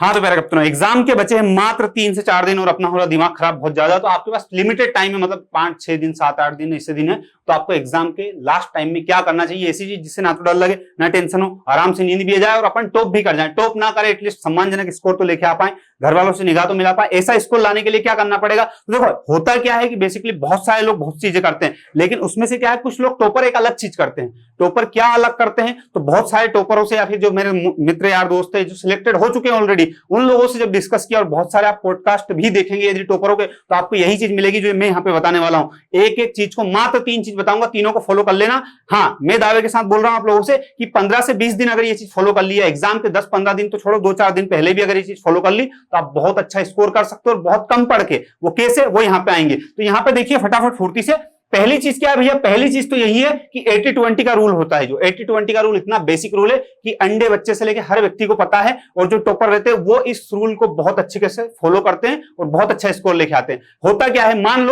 हाँ तो मेरा कप्तान, एग्जाम के बचे हैं मात्र 3 से 4 दिन और अपना हो रहा दिमाग खराब बहुत ज्यादा, तो आपके पास लिमिटेड टाइम है, मतलब 5-6 दिन 7-8 दिन ऐसे दिन है, तो आपको एग्जाम के लास्ट टाइम में क्या करना चाहिए, ऐसी चीज जिससे ना तो डर लगे ना टेंशन हो, आराम से नींद भी आ जाए और अपन टॉप भी कर जाए। टॉप ना करे एटलीस्ट सम्मानजनक स्कोर तो लेके आ पाए, घर वालों से निगाह तो मिला पाए। ऐसा स्कोर लाने के लिए क्या करना पड़ेगा, तो देखो होता क्या है कि बेसिकली बहुत सारे लोग बहुत चीजें करते हैं, लेकिन उसमें से क्या है कुछ लोग टॉपर एक अलग चीज करते हैं। टॉपर क्या अलग करते हैं, तो बहुत सारे टॉपरों से या फिर जो मेरे मित्र यार दोस्त है जो सिलेक्टेड हो चुके हैं ऑलरेडी, उन लोगों से जब डिस्कस किया और बहुत सारे आप पॉडकास्ट भी देखेंगे यदि टॉपरों के, तो आपको यही चीज मिलेगी जो मैं यहाँ पे बताने वाला हूं। एक एक चीज को, मात्र 3 चीज बताऊंगा, तीनों को फॉलो कर लेना। हाँ मैं दावे के साथ बोल रहा हूं आप लोगों से कि 15 से 20 दिन अगर ये चीज फॉलो कर लिया, एग्जाम के 10-15 दिन तो छोड़ो, 2-4 दिन पहले भी अगर ये चीज फॉलो कर ली तो आप बहुत अच्छा स्कोर कर सकते हो और बहुत कम पढ़ के। वो कैसे, वो यहाँ पे आएंगे। तो यहाँ पे देखिए फटाफट फुर्ती से, पहली चीज क्या है भैया, पहली चीज तो यही है कि 80-20 का रूल होता है। जो 80-20 का रूल इतना बेसिक रूल है कि अंडे बच्चे से लेके हर व्यक्ति को पता है, और जो टॉपर रहते हैं वो इस रूल को बहुत अच्छे से फॉलो करते हैं और बहुत अच्छा स्कोर लेके आते हैं। होता क्या है, मान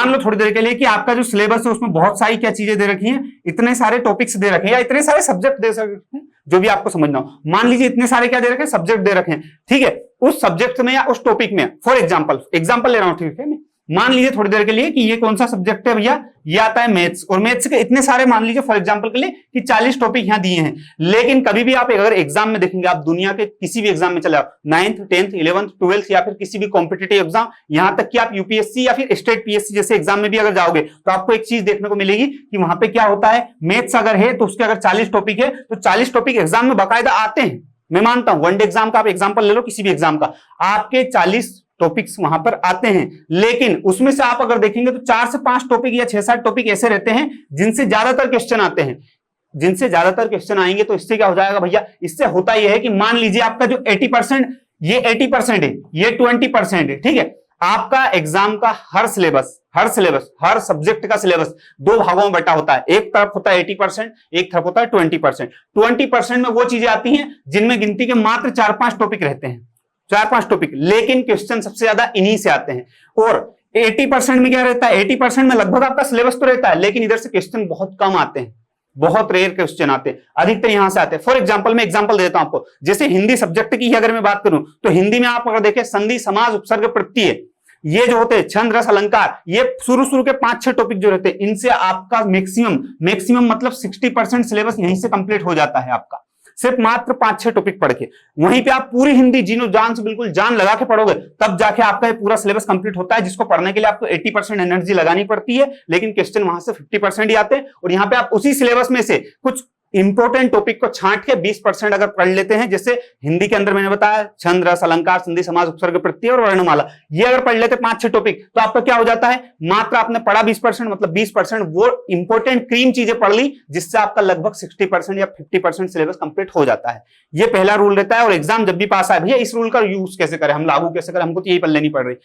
लो थोड़ी देर के लिए कि आपका जो सिलेबस है उसमें बहुत सारी क्या चीजें दे रखी हैं, इतने सारे टॉपिक्स दे रखे हैं या इतने सारे सब्जेक्ट दे रखे हैं, जो भी आपको समझना हो। मान लीजिए इतने सारे क्या दे रखे हैं, सब्जेक्ट दे रखे हैं, ठीक है। उस सब्जेक्ट में या उस टॉपिक में, फॉर एग्जाम्पल ले रहा हूं, ठीक है। मान लीजिए थोड़ी देर के लिए कि ये कौन सा सब्जेक्ट है भैया, ये आता है मैथ्स, और मैथ्स के इतने सारे, मान लीजिए फॉर एग्जांपल के लिए कि 40 टॉपिक यहां दिए हैं। लेकिन कभी भी आप अगर एग्जाम में देखेंगे, आप दुनिया के किसी भी एग्जाम में चले आओ, 9th 10th 11th 12th या फिर किसी भी कॉम्पिटिटिव एग्जाम, यहां तक कि आप यूपीएससी या फिर स्टेट पीएससी जैसे एग्जाम में भी अगर जाओगे तो आपको एक चीज देखने को मिलेगी कि वहां पे क्या होता है, मैथ्स अगर है तो उसके अगर 40 टॉपिक है तो 40 टॉपिक एग्जाम में बाकायदा आते हैं। मैं मानता हूं, वनडे एग्जाम का आप एग्जाम्पल ले लो, किसी भी एग्जाम का, आपके 40 टॉपिक्स वहां पर आते हैं। लेकिन उसमें से आप अगर देखेंगे तो 4 से 5 टॉपिक या 6-7 टॉपिक ऐसे रहते हैं जिनसे ज्यादातर क्वेश्चन आते हैं। जिनसे ज्यादातर क्वेश्चन आएंगे तो इससे क्या हो जाएगा भैया, इससे होता यह है कि मान लीजिए आपका जो 80%, ये 80% है, ये 20% है, ठीक है। आपका एग्जाम का हर हर सब्जेक्ट का सिलेबस 2 भागों में बटा होता है। एक तरफ होता है 80%, एक तरफ होता है 20%। 20% में वो चीजें आती हैं जिनमें गिनती के मात्र 4-5 टॉपिक रहते हैं, 4-5 टॉपिक, लेकिन क्वेश्चन सबसे ज्यादा इन्हीं से आते हैं। और 80% में क्या रहता है, 80% में लगभग आपका सिलेबस तो रहता है, लेकिन इधर से क्वेश्चन बहुत कम आते हैं, बहुत रेयर क्वेश्चन आते हैं, अधिकतर यहां से आते हैं। फॉर एग्जांपल, मैं एग्जांपल देता हूं आपको, जैसे हिंदी सब्जेक्ट की अगर मैं बात करूं तो हिंदी में आप अगर देखें, संधि समास उपसर्ग प्रत्यय, ये जो होते हैं, छंद रस अलंकार, ये शुरू के 5-6 टॉपिक जो रहते हैं, इनसे आपका मैक्सिमम मतलब 60% सिलेबस यहीं से कंप्लीट हो जाता है आपका, सिर्फ मात्र 5-6 टॉपिक पढ़ के। वहीं पे आप पूरी हिंदी जीनो जान से, बिल्कुल जान लगा के पढ़ोगे, तब जाके आपका ये पूरा सिलेबस कंप्लीट होता है, जिसको पढ़ने के लिए आपको 80% एनर्जी लगानी पड़ती है, लेकिन क्वेश्चन वहां से 50% ही आते हैं। और यहाँ पे आप उसी सिलेबस में से कुछ इंपॉर्टेंट टॉपिक को छांट के 20% अगर पढ़ लेते हैं, जैसे हिंदी के अंदर मैंने बताया छंद रस अलंकार संधि समास उपसर्ग प्रत्यय और वर्णमाला, ये अगर पढ़ लेते 5-6 टॉपिक, तो आपका क्या हो जाता है, मात्र आपने पढ़ा 20%, मतलब 20% वो इंपॉर्टेंट क्रीम चीजें पढ़ ली, जिससे आपका लगभग 60% या 50% सिलेबस कंप्लीट हो जाता है। ये पहला रूल रहता है। और एग्जाम जब भी पास आए, भैया इस रूल का यूज कैसे करें, हम लागू कैसे करें, हमको तो यही पढ़ लेनी पड़ रही।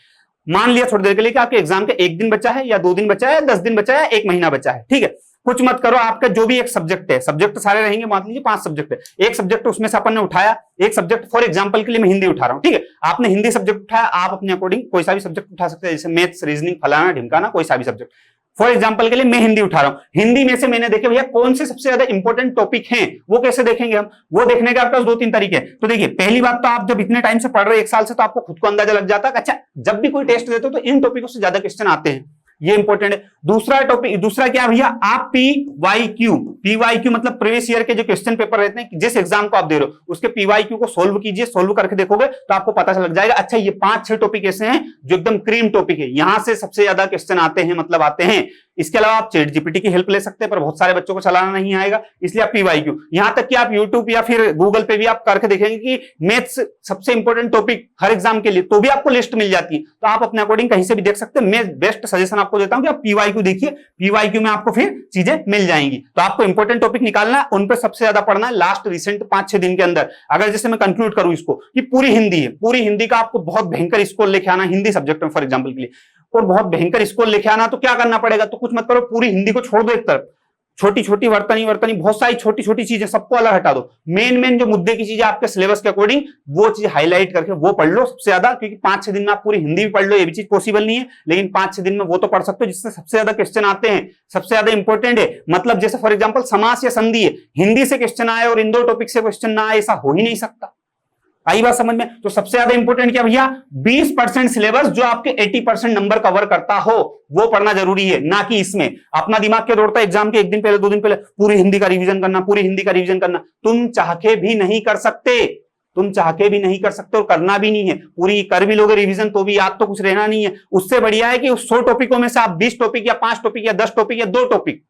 मान लिया थोड़ी देर के लिए कि आपके एग्जाम के 1 दिन बचा है या 2 दिन बचा है, 10 दिन बचा है, 1 महीना बचा है, ठीक है। कुछ मत करो, आपका जो भी एक सब्जेक्ट है, सब्जेक्ट सारे रहेंगे, मान लीजिए 5 सब्जेक्ट है, एक सब्जेक्ट उसमें से अपन ने उठाया, एक सब्जेक्ट फॉर एग्जांपल के लिए मैं हिंदी उठा रहा हूं, ठीक है। आपने हिंदी सब्जेक्ट उठाया, आप अपने अकॉर्डिंग कोई सा भी सब्जेक्ट उठा सकते हैं, जैसे मैथ्स, रीजनिंग, फलाना ढिमकाना, कोई सा भी सब्जेक्ट। फॉर एग्जांपल के लिए मैं हिंदी उठा रहा हूं, हिंदी में से मैंने देखे भैया कौन से सबसे ज्यादा इंपॉर्टेंट टॉपिक हैं, वो कैसे देखेंगे हम, वो देखने के आपके पास 2-3 तरीके हैं। तो देखिए, पहली बात तो आप जब इतने टाइम से पढ़ रहे हैं, 1 साल से, तो आपको खुद को अंदाजा लग जाता है कि अच्छा, जब भी कोई टेस्ट देते हो तो इन टॉपिकों से ज्यादा क्वेश्चन आते हैं, ये इंपॉर्टेंट है। दूसरा क्या भैया, आप पीवाईक्यू मतलब प्रीवियस ईयर के जो क्वेश्चन पेपर रहते हैं, जिस एग्जाम को आप दे रहे हो उसके पीवाईक्यू को सोल्व कीजिए, सोल्व करके देखोगे तो आपको पता लग जाएगा, अच्छा ये 5-6 टॉपिक ऐसे हैं जो एकदम क्रीम टॉपिक है, यहां से सबसे ज्यादा क्वेश्चन आते हैं, मतलब आते हैं। इसके अलावा आप चैट जीपीटी की हेल्प ले सकते हैं, पर बहुत सारे बच्चों को चलाना नहीं आएगा, इसलिए आप पीवाईक्यू, यहां तक कि आप यूट्यूब या फिर गूगल पे भी आप करके देखेंगे कि मैथ्स सबसे इंपॉर्टेंट टॉपिक हर एग्जाम के लिए, तो भी आपको लिस्ट मिल जाती है, तो आप अपने अकॉर्डिंग कहीं से भी देख सकते हैं। मैं बेस्ट सजेशन आपको देता हूं कि आप पीवाईक्यू देखिए, पीवाईक्यू में आपको फिर चीजें मिल जाएंगी। तो आपको इंपॉर्टेंट टॉपिक निकालना, उन पर सबसे ज्यादा पढ़ना है लास्ट रिसेंट 5-6 दिन के अंदर। अगर जैसे मैं कंक्लूड करूं इसको कि पूरी हिंदी है, पूरी हिंदी का आपको बहुत भयंकर स्कोर लेके आना, हिंदी सब्जेक्ट में फॉर एग्जाम्पल के लिए, और बहुत भयंकर स्कोर लेके आना, तो क्या करना पड़ेगा, तो कुछ मत करो, पूरी हिंदी को छोड़ दो एक तरफ, छोटी छोटी वर्तनी बहुत सारी छोटी छोटी चीजें सबको अलग हटा दो, मेन जो मुद्दे की चीजें आपके सिलेबस के अकॉर्डिंग वो चीज हाईलाइट करके वो पढ़ लो सबसे ज्यादा, क्योंकि 5-6 दिन में आप पूरी हिंदी भी पढ़ लो, ये भी चीज पॉसिबल नहीं है, लेकिन 5-6 दिन में वो तो पढ़ सकते हो जिससे सबसे ज्यादा क्वेश्चन आते हैं, सबसे ज्यादा इंपॉर्टेंट है। मतलब जैसे फॉर एग्जाम्पल समास या संधि है, हिंदी से क्वेश्चन आए और इन 2 टॉपिक से क्वेश्चन ना आए, ऐसा हो ही नहीं सकता। आई बात समझ में? तो सबसे ज्यादा इंपॉर्टेंट क्या भैया, 20% सिलेबस जो आपके 80% नंबर कवर करता हो वो पढ़ना जरूरी है, ना कि इसमें अपना दिमाग क्या दौड़ता है एग्जाम के एक दिन पहले 2 दिन पहले पूरी हिंदी का रिवीजन करना, पूरी हिंदी का रिवीजन करना। तुम चाह के भी नहीं कर सकते, तुम चाह के भी नहीं कर सकते और करना भी नहीं है। पूरी कर भी लोगे रिवीजन तो भी याद तो कुछ रहना नहीं है। उससे बढ़िया है कि उस 100 टॉपिकों में से आप 20 टॉपिक या 5 टॉपिक या 10 टॉपिक या 2 टॉपिक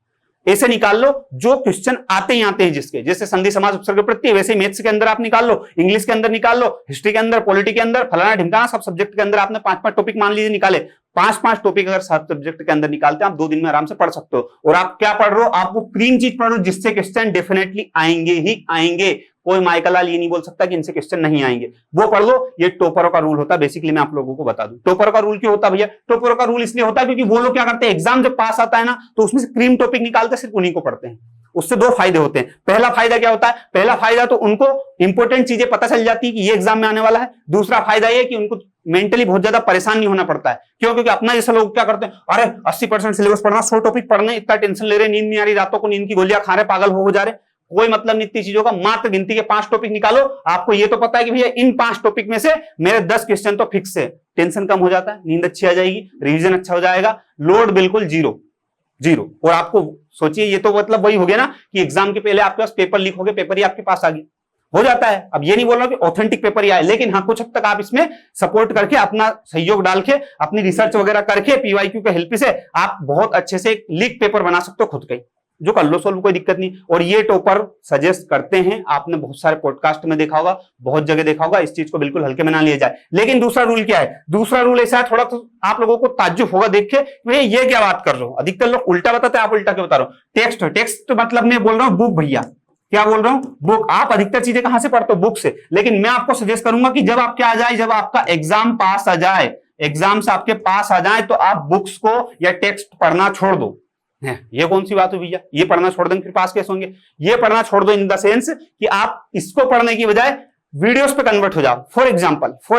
ऐसे निकाल लो जो क्वेश्चन आते ही आते हैं जिसके, जैसे संधि समास उपसर्ग प्रत्यय, वैसे मैथ्स के अंदर आप निकाल लो, इंग्लिश के अंदर निकाल लो, हिस्ट्री के अंदर, पॉलिटी के अंदर, फलाना ढिमकाना, सब सब्जेक्ट के अंदर आपने 5-5 टॉपिक मान लीजिए निकाले। 5-5 टॉपिक अगर सब सब्जेक्ट के अंदर निकालते हैं आप 2 दिन में आराम से पढ़ सकते हो। और आप क्या पढ़ रहे हो, आप वो क्लीन चीज पढ़ रहे हो जिससे क्वेश्चन डेफिनेटली आएंगे ही आएंगे। कोई माइकल लाल ये नहीं बोल सकता कि इनसे क्वेश्चन नहीं आएंगे, वो पढ़ लो। ये टॉपरों का रूल होता है, बेसिकली मैं आप लोगों को बता दूं। टॉपर का रूल क्यों होता है भैया? टॉपरों का रूल इसलिए होता है क्योंकि वो लोग क्या करते हैं, एग्जाम जब पास आता है ना तो उसमें से क्रीम टॉपिक निकालते सिर्फ उन्हीं को पढ़ते हैं। उससे 2 फायदे होते हैं। पहला फायदा क्या होता है, पहला फायदा तो उनको इंपॉर्टेंट चीजें पता चल जाती है कि ये एग्जाम में आने वाला है। दूसरा फायदा ये कि उनको मेंटली बहुत ज्यादा परेशान नहीं होना पड़ता है। क्यों? क्योंकि अपना जैसे लोग क्या करते हैं, अरे 80% सिलेबस पढ़ना, 100 टॉपिक पढ़ने, इतना टेंशन ले रहे, नींद नहीं आ रही, रातों को नींद की गोलियां खा रहे, पागल हो जा रहे। कोई मतलब नहीं इतनी चीजों का, मात्र गिनती के 5 टॉपिक निकालो। आपको ये तो पता है कि भैया इन 5 टॉपिक में से मेरे 10 क्वेश्चन तो फिक्स है। टेंशन कम हो जाता है, नींद अच्छी आ जाएगी, रिवीजन अच्छा हो जाएगा, लोड बिल्कुल जीरो। और आपको सोचिए ये तो मतलब वही हो गया ना कि एग्जाम के पहले आपके पास पेपर लीक हो गए, पेपर ही आपके पास आ गए, हो जाता है। अब ये नहीं बोल रहा कि ऑथेंटिक पेपर ही आए, लेकिन हाँ कुछ हद तक आप इसमें सपोर्ट करके, अपना सहयोग डाल के, अपनी रिसर्च वगैरह करके, पीवाईक्यू के हेल्प से आप बहुत अच्छे से लीक पेपर बना सकते हो खुद के, जो कर लो सोल्व, कोई दिक्कत नहीं। और ये टॉपर सजेस्ट करते हैं, आपने बहुत सारे पॉडकास्ट में देखा होगा, बहुत जगह देखा होगा, इस चीज को बिल्कुल हल्के में ना लिया जाए। लेकिन दूसरा रूल क्या है, दूसरा रूल ऐसा है, थोड़ा तो आप लोगों को ताज्जुब होगा देख के, भैया ये क्या बात कर रहे हो, अधिकतर लोग उल्टा बताते हैं, आप उल्टा क्यों बता रहे हो। टेक्स्ट मतलब मैं बोल रहा हूँ बुक भैया, क्या बोल रहा हूं, बुक। आप अधिकतर चीजें कहां से पढ़ते हो, बुक से। लेकिन मैं आपको सजेस्ट करूंगा कि जब आपके आ जाए, जब आपका एग्जाम पास आ जाए, एग्जाम से आपके पास आ जाए, तो आप बुक्स को या टेक्स्ट पढ़ना छोड़ दो। ये कौन सी बात हुई भैया, ये पढ़ना छोड़ देंगे फिर पास कैसे होंगे? ये पढ़ना छोड़ दो इन द सेंस कि आप इसको पढ़ने की बजाय वीडियोस पे कन्वर्ट हो जाओ। फॉर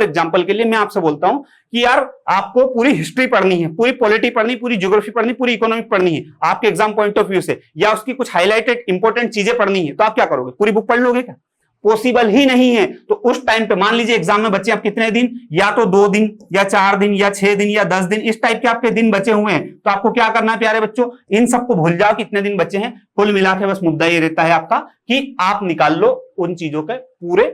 एग्जांपल के लिए मैं आपसे बोलता हूं कि यार आपको पूरी हिस्ट्री पढ़नी है, पूरी पॉलिटी पढ़नी, पूरी ज्योग्राफी पढ़नी, पूरी इकोनॉमिक पढ़नी है आपके एग्जाम पॉइंट ऑफ व्यू से, या उसकी कुछ हाईलाइटेड इंपॉर्टेंट चीजें पढ़नी है, तो आप क्या करोगे, पूरी बुक पढ़ लोगे क्या? पॉसिबल ही नहीं है। तो उस टाइम पे मान लीजिए एग्जाम में बचे आप कितने दिन, या तो 2 दिन या 4 दिन या 6 दिन या 10 दिन, इस टाइप के आपके दिन बचे हुए हैं। तो आपको क्या करना है प्यारे बच्चों, इन सबको भूल जाओ कितने दिन बचे हैं। कुल मिला के बस मुद्दा ये रहता है आपका कि आप निकाल लो उन चीजों के पूरे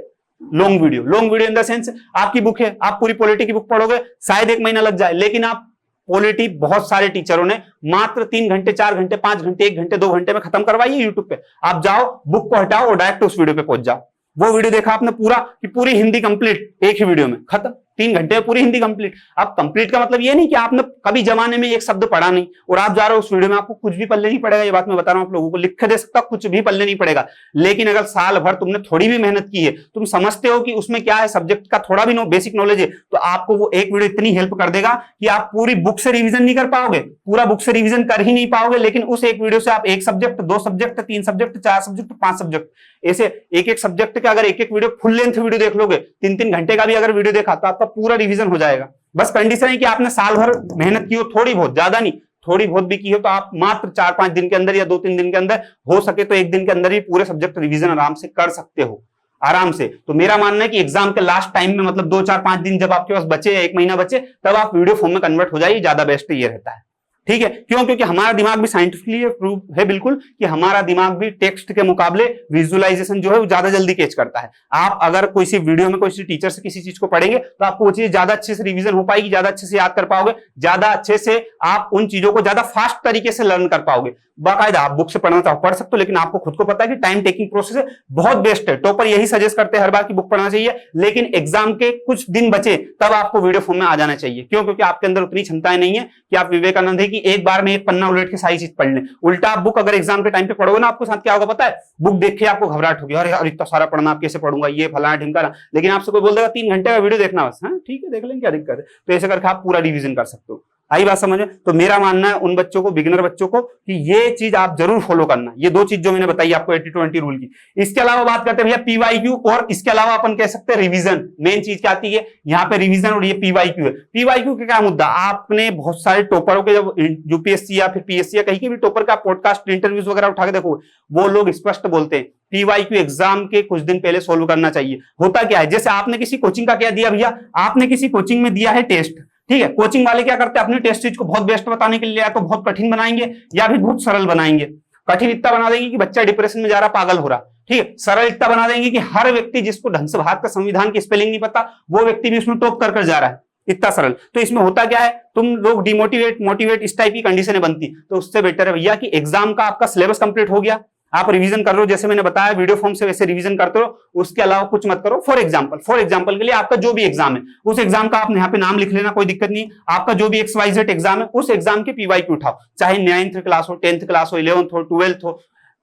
long video in the sense, आपकी बुक है, आप पूरी पॉलिटी की बुक पढ़ोगे, शायद 1 महीना लग जाए, लेकिन आप पॉलिटी बहुत सारे टीचरों ने मात्र 3 घंटे, 4 घंटे, 5 घंटे, 1 घंटे, 2 घंटे में खत्म करवाई है यूट्यूब पे। आप जाओ, बुक को हटाओ और डायरेक्ट उस वीडियो पे पहुंच जाओ। वो वीडियो देखा आपने पूरा कि पूरी हिंदी कंप्लीट एक ही वीडियो में खत्म, 3 घंटे में पूरी हिंदी कंप्लीट। अब कंप्लीट का मतलब ये नहीं कि आपने कभी जमाने में एक शब्द पढ़ा नहीं और आप जा रहे हो उस वीडियो में, आपको कुछ भी पल्ले नहीं पड़ेगा। ये बात मैं बता रहा हूं आप लोगों को, लिख के दे सकता, कुछ भी पल्ले नहीं पड़ेगा। लेकिन अगर साल भर तुमने थोड़ी भी मेहनत की है, तुम समझते हो कि उसमें क्या है, सब्जेक्ट का थोड़ा भी बेसिक नॉलेज है, तो आपको वो एक वीडियो इतनी हेल्प कर देगा कि आप पूरी बुक से रिविजन नहीं कर पाओगे, पूरा बुक से रिविजन कर ही नहीं पाओगे। लेकिन उस एक वीडियो से आप 1 subject, 2 subject, 3 subject, 4 subject, 5 subject, ऐसे एक सब्जेक्ट का अगर एक वीडियो फुल लेंथ वीडियो देख लोगे, 3-3 घंटे का भी अगर वीडियो देखा, तो आपका पूरा रिवीजन हो जाएगा। बस कंडीशन है कि आपने साल भर मेहनत की हो, थोड़ी बहुत, ज्यादा नहीं, थोड़ी बहुत भी की हो, तो आप मात्र 4-5 दिन के अंदर या 2-3 दिन के अंदर, हो सके तो 1 दिन के अंदर ही पूरे सब्जेक्ट रिवीजन आराम से कर सकते हो, आराम से। तो मेरा मानना है कि एग्जाम के लास्ट टाइम में, मतलब 2-4-5 दिन जब आपके पास बचे या 1 महीना बचे, तब आप वीडियो फॉर्म में कन्वर्ट हो जाइए, ज्यादा बेस्ट ये रहता है। ठीक है, क्यों? क्योंकि हमारा दिमाग भी साइंटिफिकली प्रूव है बिल्कुल कि हमारा दिमाग भी टेक्स्ट के मुकाबले विजुअलाइजेशन जो है वो ज्यादा जल्दी कैच करता है। आप अगर कोई सी वीडियो में कोई सी टीचर से किसी चीज को पढ़ेंगे, तो आपको वो चीज ज्यादा अच्छे से रिवीजन हो पाएगी, ज्यादा अच्छे से याद कर पाओगे, ज्यादा अच्छे से आप उन चीजों को ज्यादा फास्ट तरीके से लर्न कर पाओगे। बाकायदा आप बुक से पढ़ना चाहो पढ़ सकते हो, लेकिन आपको खुद को पता है कि टाइम टेकिंग प्रोसेस है, बहुत बेस्ट है। टॉपर यही सजेस्ट करते हैं हर बार की बुक पढ़ना चाहिए, लेकिन एग्जाम के कुछ दिन बचे तब आपको वीडियो फॉर्म में आ जाना चाहिए। क्यों? क्योंकि आपके अंदर उतनी क्षमताएं नहीं है कि आप विवेकानंद है कि एक बार में एक पन्ना उलट के सारी चीज पढ़ लें। उल्टा आप बुक अगर एग्जाम के टाइम पे पढ़ोगे ना, आपको साथ क्या होगा पता है, बुक देख के आपको घबराहट होगी, अरे यार इतना सारा पढ़ना, आप कैसे पढ़ूंगा, ये फलाना ढिमकाना। लेकिन आपसे कोई बोल देगा 3 घंटे का वीडियो देखना बस, हाँ ठीक है देख लें, क्या दिक्कत है। तो ऐसे करके आप पूरा रिवीजन कर सकते हो। आई बात समझ में? तो मेरा मानना है उन बच्चों को, बिगिनर बच्चों को, कि ये चीज आप जरूर फॉलो करना, ये 2 चीज जो मैंने बताई आपको 80-20 रूल की। इसके अलावा बात करते हैं भैया पीवाईक्यू, और इसके अलावा अपन कह सकते हैं रिवीजन। मेन चीज क्या आती है यहाँ पे, रिवीजन, और ये पीवाईक्यू है। पीवाईक्यू का क्या मुद्दा, आपने बहुत सारे टॉपरों के, जब यूपीएससी या फिर पीएससी या कहीं के भी टॉपर का पॉडकास्ट इंटरव्यूज वगैरह उठा के देखो, वो लोग स्पष्ट बोलते हैं पीवाईक्यू एग्जाम के कुछ दिन पहले सोल्व करना चाहिए। होता क्या है, जैसे आपने किसी कोचिंग का क्या दिया भैया, आपने किसी कोचिंग में दिया है टेस्ट, ठीक है, कोचिंग वाले क्या करते हैं, अपनी टेस्ट सीट को बहुत बेस्ट बताने के लिए या तो बहुत कठिन बनाएंगे या फिर बहुत सरल बनाएंगे। कठिन इतना बना देंगे कि बच्चा डिप्रेशन में जा रहा, पागल हो रहा, ठीक है। सरल इतना बना देंगे कि हर व्यक्ति जिसको ढंग से भारत का संविधान की स्पेलिंग नहीं पता, वो व्यक्ति भी उसमें टॉप कर जा रहा है, इतना सरल। तो इसमें होता क्या है, तुम लोग डिमोटिवेट, मोटिवेट, इस टाइप की कंडीशनें बनती। तो उससे बेटर है भैया कि एग्जाम का आपका सिलेबस कंप्लीट हो गया, आप रिवीजन कर रहे हो, जैसे मैंने बताया वीडियो फॉर्म से वैसे रिवीजन करते रहो, उसके अलावा कुछ मत करो। फॉर एग्जांपल के लिए आपका जो भी एग्जाम है, उस एग्जाम का आपने यहाँ पे नाम लिख लेना, कोई दिक्कत नहीं। आपका जो भी XYZ एग्जाम है, उस एग्जाम के पीवाईक्यू उठाओ, चाहे 9th क्लास हो, 10th क्लास हो, 11th हो, 12th हो,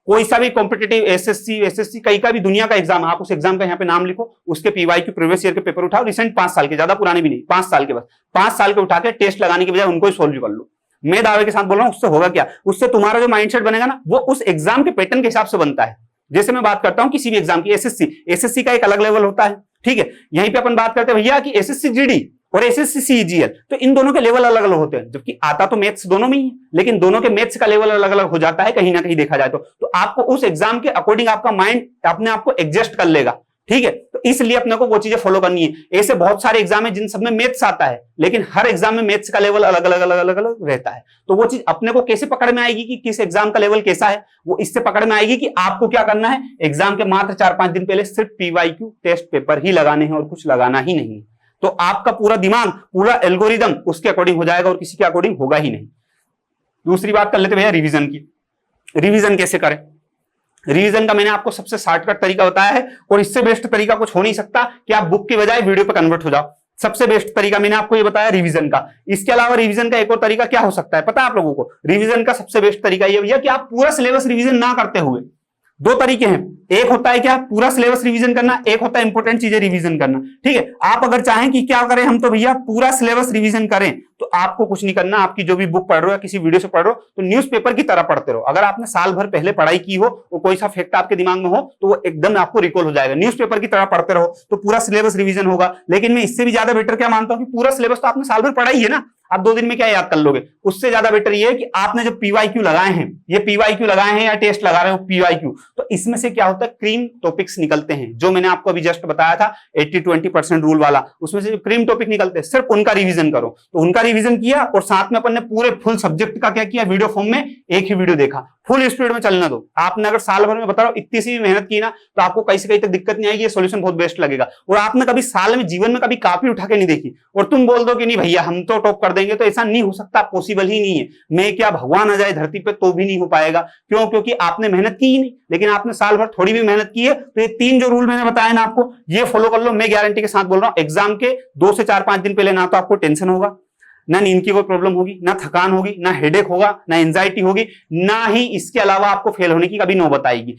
कोई सा भी कॉम्पिटेटिव एसएससी कई का भी दुनिया का एग्जाम, आप उस एग्जाम का यहाँ पे नाम लिखो, उसके पीवाईक्यू प्रीवियस ईयर के पेपर उठाओ, रिसेंट 5 साल के, ज्यादा पुराने भी नहीं, 5 साल के, बस 5 साल के उठा के टेस्ट लगाने की बजाय उनको ही सोल्व कर लो। मैं दावे के साथ बोल रहा हूं, उससे होगा क्या, उससे तुम्हारा जो माइंडसेट बनेगा ना, वो उस एग्जाम के पैटर्न के हिसाब से बनता है। जैसे मैं बात करता हूं किसी भी एग्जाम की, एसएससी का एक अलग लेवल होता है, ठीक है। यहीं पे अपन बात करते हैं भैया कि एसएससी जीडी और एसएससी सीजीएल, तो इन दोनों के लेवल अलग अलग होते हैं, जबकि आता तो मैथ्स दोनों में ही है, लेकिन दोनों के मैथ्स का लेवल अलग अलग हो जाता है कहीं ना कहीं देखा जाए तो आपको उस एग्जाम के अकॉर्डिंग आपका माइंड अपने आप को एडजस्ट कर लेगा, ठीक है। तो इसलिए अपने को वो चीजें फॉलो करनी है। ऐसे बहुत सारे एग्जाम है जिन सब में मैथ्स आता है, लेकिन हर एग्जाम में मैथ्स का लेवल अलग अलग रहता है। तो वो चीज अपने को कैसे पकड़ में आएगी कि किस एग्जाम का लेवल कैसा है, वो इससे पकड़ में आएगी कि आपको क्या करना है, एग्जाम के मात्र 4-5 दिन पहले सिर्फ पीवाईक्यू टेस्ट पेपर ही लगाने हैं और कुछ लगाना ही नहीं। तो आपका पूरा दिमाग, पूरा एल्गोरिदम उसके अकॉर्डिंग हो जाएगा और किसी के अकॉर्डिंग होगा ही नहीं। दूसरी बात कर लेते भैया रिवीजन की। रिवीजन कैसे करें, रिवीजन का मैंने आपको सबसे शॉर्टकट तरीका बताया है, और इससे बेस्ट तरीका कुछ हो नहीं सकता कि आप बुक के बजाय वीडियो पे कन्वर्ट हो जाओ। सबसे बेस्ट तरीका मैंने आपको ये बताया रिवीजन का। इसके अलावा रिवीजन का एक और तरीका क्या हो सकता है पता है आप लोगों को? रिवीजन का सबसे बेस्ट तरीका ये भैया कि आप पूरा सिलेबस रिवीजन ना करते हुए, 2 तरीके हैं, एक होता है क्या पूरा सिलेबस रिवीजन करना, एक होता है इंपॉर्टेंट चीजें रिवीजन करना, ठीक है। आप अगर चाहें कि क्या करें हम, तो भैया पूरा सिलेबस रिवीजन करें, तो आपको कुछ नहीं करना, आपकी जो भी बुक पढ़ रहे हो या किसी वीडियो से पढ़ रहे हो, तो न्यूज़पेपर की तरह पढ़ते रहो। अगर आपने साल भर पहले पढ़ाई की हो और कोई सा फैक्ट आपके दिमाग में हो, तो वो एकदम आपको रिकॉल हो जाएगा। न्यूज़पेपर की तरह पढ़ते रहो तो पूरा सिलेबस रिवीजन होगा। लेकिन मैं इससे भी ज्यादा बेटर क्या मानता हूं कि पूरा सिलेबस तो आपने साल भर पढ़ाई है ना, आप 2 दिन में क्या याद कर लोगे। उससे ज्यादा बेटर ये है कि आपने जब पीवाईक्यू लगाए हैं, ये पीवाईक्यू लगाए हैं या टेस्ट लगा रहे हो पीवाईक्यू, तो इसमें से क्या होता है, क्रीम टॉपिक्स निकलते हैं, जो मैंने आपको अभी जस्ट बताया था 80-20% रूल वाला, उसमें से जो क्रीम टॉपिक निकलते हैं सिर्फ उनका रिवीजन करो। तो उनका रिवीजन किया और साथ में अपन ने पूरे फुल सब्जेक्ट का क्या किया, वीडियो फॉर्म में एक ही वीडियो देखा, फुल स्पीड में चलना दो। आपने अगर साल भर में बता रहा हूं इतनी सी मेहनत की ना, तो आपको कहीं से कहीं तक दिक्कत नहीं आएगी, ये सॉल्यूशन बहुत बेस्ट लगेगा। और आपने कभी साल में, जीवन में कभी कॉपी उठा के नहीं देखी और तुम बोल दो कि नहीं भैया हम तो टॉप कर देंगे, तो ऐसा नहीं हो सकता, पॉसिबल ही नहीं है। मैं क्या, भगवान आ जाए धरती पे तो भी नहीं हो पाएगा। क्यों? क्योंकि आपने मेहनत की ही नहीं, लेकिन आपने साल भर थोड़ी भी मेहनत की है। तो ये 3 जो रूल मैंने बताया ना आपको, ये फॉलो कर लो। मैं गारंटी के साथ बोल रहा हूं, एग्जाम के 2 से 4-5 दिन पहले ना तो आपको टेंशन होगा, ना नींद की कोई प्रॉब्लम होगी, ना थकान होगी, ना हेडेक होगा, ना एंजाइटी होगी, ना ही इसके अलावा आपको फेल होने की कभी नौबत आएगी।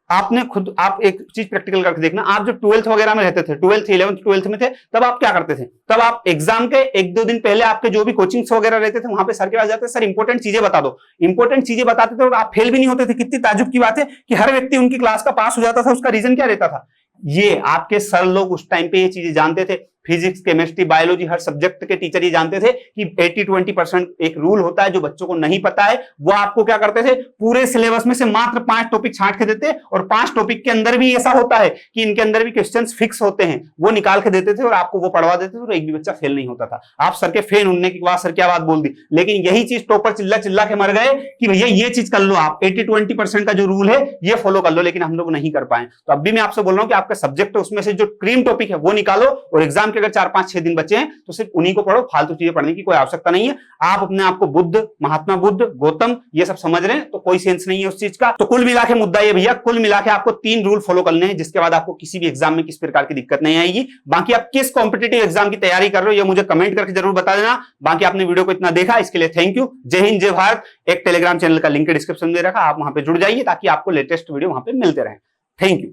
आपने खुद, आप एक चीज प्रैक्टिकल करके देखना, आप जो 12th वगैरह में रहते थे, 12th 11th 12th में थे, तब आप क्या करते थे? तब आप एग्जाम के 1-2 दिन पहले आपके जो भी कोचिंग्स वगैरह रहते थे, वहां पे सर के पास जाते, सर इंपॉर्टेंट चीजें बता दो। इंपॉर्टेंट चीजें बताते थे और आप फेल भी नहीं होते थे। कितनी ताजुब की बात है कि हर व्यक्ति उनकी क्लास का पास हो जाता था। उसका रीजन क्या रहता था? ये आपके सर लोग उस टाइम पे ये चीजें जानते थे। फिजिक्स, केमिस्ट्री, बायोलॉजी, हर सब्जेक्ट के टीचर ये जानते थे कि 80-20% एक रूल होता है जो बच्चों को नहीं पता है। वो आपको क्या करते थे, पूरे सिलेबस में से मात्र 5 टॉपिक छांट के देते, और 5 टॉपिक के अंदर भी ऐसा होता है कि इनके अंदर भी क्वेश्चंस फिक्स होते हैं, वो निकाल के देते थे और आपको वो पढ़वा देते थे, और एक भी बच्चा फेल नहीं होता था। आप सर के फैन होने के बाद सर क्या बात बोल दी, लेकिन यही चीज टॉपर चिल्ला चिल्ला के मर गए कि भैया ये चीज कर लो, आप 80-20% का जो रूल है ये फॉलो कर लो, लेकिन हम लोग नहीं कर पाए। तो अभी मैं आपसे बोल रहा हूं कि आपका सब्जेक्ट, उसमें से जो क्रीम टॉपिक है वो निकालो, और एग्जाम के अगर 4-5-6 दिन बचे हैं तो सिर्फ उन्हीं को पढ़ो, फालतू चीजें पढ़ने की कोई आवश्यकता नहीं है। आप अपने आप को बुद्ध, महात्मा बुद्ध, गौतम ये सब समझ रहे हैं तो कोई सेंस नहीं है उस चीज का। तो कुल मिला के मुद्दा ये भैया, कुल मिला के आपको 3 रूल फॉलो करने हैं, जिसके बाद आपको किसी भी एग्जाम में किस प्रकार की दिक्कत नहीं आएगी। बाकी आप किस कॉम्पिटिटिव एग्जाम की तैयारी कर रहे हो ये मुझे कमेंट करके जरूर बता देना। बाकी आपने वीडियो को इतना देखा, इसके लिए थैंक यू। जय हिंद, जय भारत। एक टेलीग्राम चैनल का लिंक डिस्क्रिप्शन में दे रखा, आप वहां पे जुड़ जाइए ताकि आपको लेटेस्ट वीडियो वहां पे मिलते रहे। Thank you.